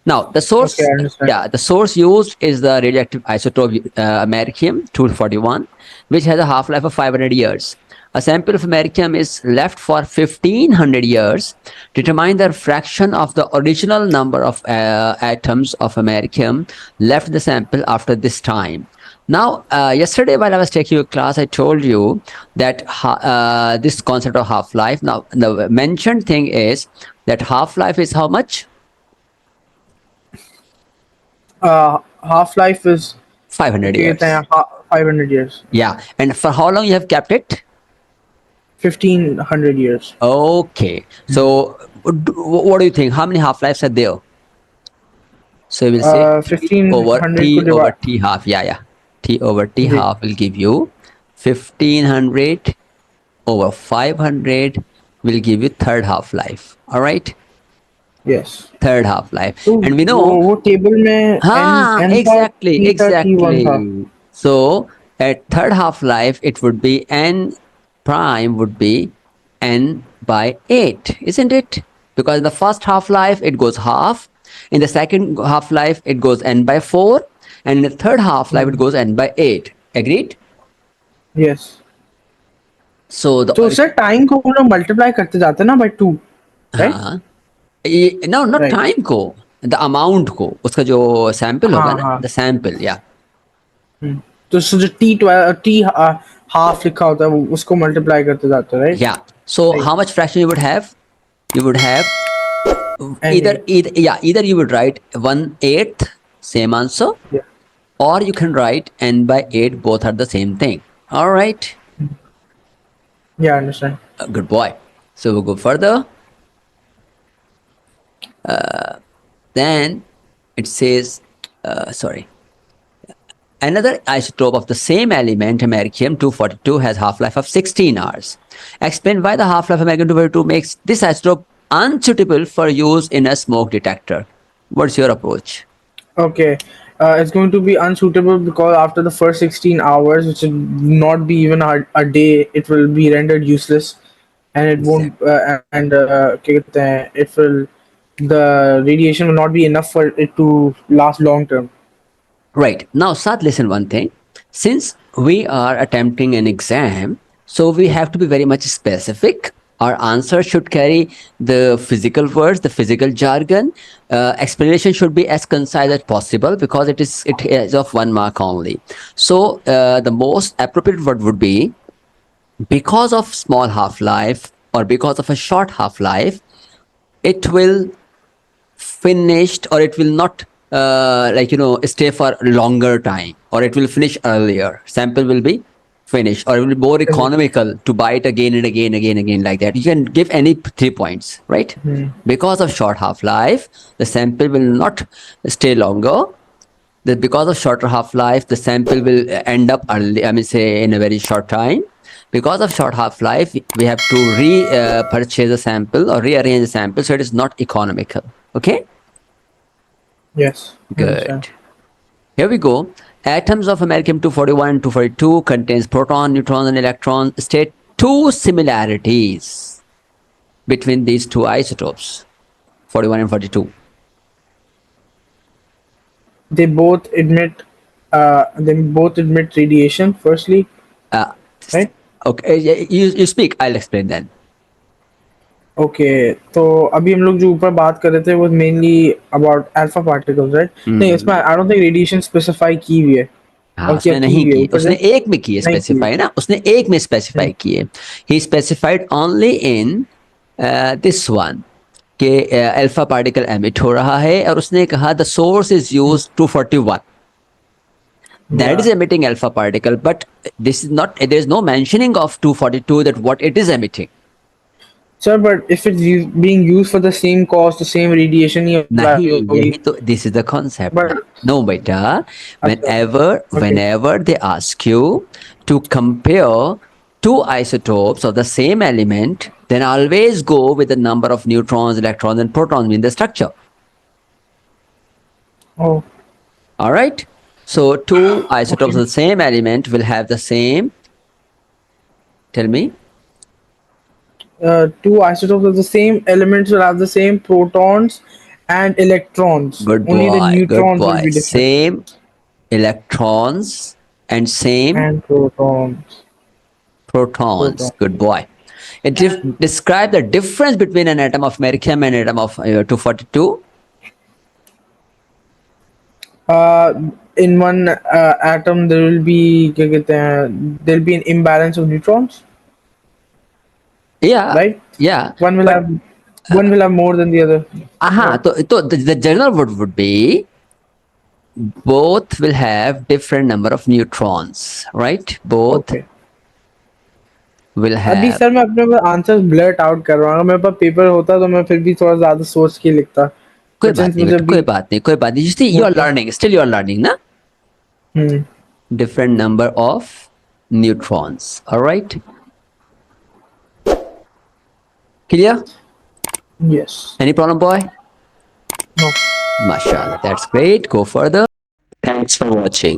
Now, the Okay, source, I understand. yeah, the source used is the radioactive isotope americium-241, which has a half-life of 500 years. A sample of americium is left for 1500 years. Determine the fraction of the original number of atoms of americium left in the sample after this time. Now, yesterday while I was taking your class, I told you that this concept of half-life. Now, the mentioned thing is that half-life is how much? Half-life is 500 क्या कहते years. हैं 500 years, Yeah. And for how long you have kept it? 1500 years. Okay. So what do you think? How many half-lives are there? So we'll say T over 1500 को T over divide. T half. Yeah, yeah. T over T ji. half will give you 1500 over 500 will give you third half-life. All right. Yes. Third half-life. तो And we वो know, वो table में n था, exactly, t था, t1 था. exactly. So at third half-life, it would be n prime would be n by 8, isn't it? Because in the first half-life, it goes half. In the second half-life, it goes n by 4. And in the third half-life, it goes n by 8. Agreed? Yes. So the तो sir time को हम लोग multiply करते जाते हैं ना bye 2, right? हाँ, no, not right. time को, the amount को, उसका जो sample होगा हाँ ना, हाँ. the sample, yeah. तो जो टी हाफ लिखा होता है वो उसको मल्टीप्लाई करते जाते हैं, right? Yeah. So Right. how much fraction you would have? You would have And either you would write 1/8, same answer, yeah. or you can write n by 8. Both are the same thing. All right. Yeah, I understand. Good boy. So we'll go further. Then it says, sorry. Another isotope of the same element, americium-242, has half-life of 16 hours. Explain why the half-life of americium-242 makes this isotope unsuitable for use in a smoke detector. What's your approach? Okay. It's going to be unsuitable because after the first 16 hours, which will not be even a day, it will be rendered useless, and it won't. Exactly. क्या कहते हैं, it will. The radiation will not be enough for it to last long term. Right. Now, Saad, listen one thing. Since we are attempting an exam, so we have to be very much specific. Our answer should carry the physical words, the physical jargon. Explanation should be as concise as possible because it is of 1 mark only. So the most appropriate word would be, because of small half-life or because of a short half-life, it will finished, or it will not stay for longer time, or it will finish earlier. Sample will be finished, or it will be more economical to buy it again and again like that. You can give any 3 points, right? Because of short half-life, the sample will not stay longer. Because of shorter half-life, the sample will end up early, say in a very short time. Because of short half-life, we have to purchase a sample or rearrange the sample, so it is not economical. Okay? Yes. I understand. Good. Here we go. Atoms of americium-241 and 242 contains proton, neutrons, and electrons. State 2 similarities between these 2 isotopes, 41 and 42. They both emit. They both emit radiation. Firstly, right? Okay, you speak. I'll explain then. Okay, तो अभी हम लोग जो ऊपर बात कर रहे थे वो mainly about alpha particles, right? नहीं, इसमें I don't think radiation specify की हुई है. हाँ, और क्या उसने की नहीं हुई है की, ऊपर उसने से? एक में की है नहीं की. स्पेसिफाई ना, उसने एक में स्पेसिफाई की है. He specified only in this one के अल्फा पार्टिकल एमिट हो रहा है, और उसने कहा the source is use 241. That is emitting alpha particle, but this is not. There is no mentioning of 242 that what it is emitting. Sir, but if it's being used for the same cost, the same radiation ही नहीं, apply होगी. यही तो, this is the concept. But No, beta. अच्छा, Whenever they ask you to compare 2 isotopes of the same element, then always go with the number of neutrons, electrons, and protons in the structure. oh, All right. So 2 isotopes of the same element will have the same. Tell me. 2 isotopes of the same elements will have the same protons and electrons. Good Only the boy. Good neutrons will boy. be different. Same electrons and same And protons. protons. Protons. Good boy. Describe the difference between an atom of americium and atom of 242. Uh, in one atom, there will be क्या कहते हैं, there will be an imbalance of neutrons, Yeah, right? yeah. One will But have one will have more than the other. aha, Right? so the general word would be both will have different number of neutrons, right? Both Okay. will अभी have. Sir मैं अपने answer blurt out कर रहा हूँ. अगर मेरे पास paper होता तो मैं फिर भी थोड़ा ज्यादा सोच के लिखता. कोई बट बात सिंस नहीं मुझे बेटा, अभी. कोई बात नहीं, कोई बात नहीं. You see, you are okay. learning. Still, you are learning, na? Hmm. Different number of neutrons. All right. Clear? Yes. Any problem, boy? No. Mashallah. That's great. Go further. Thanks for watching.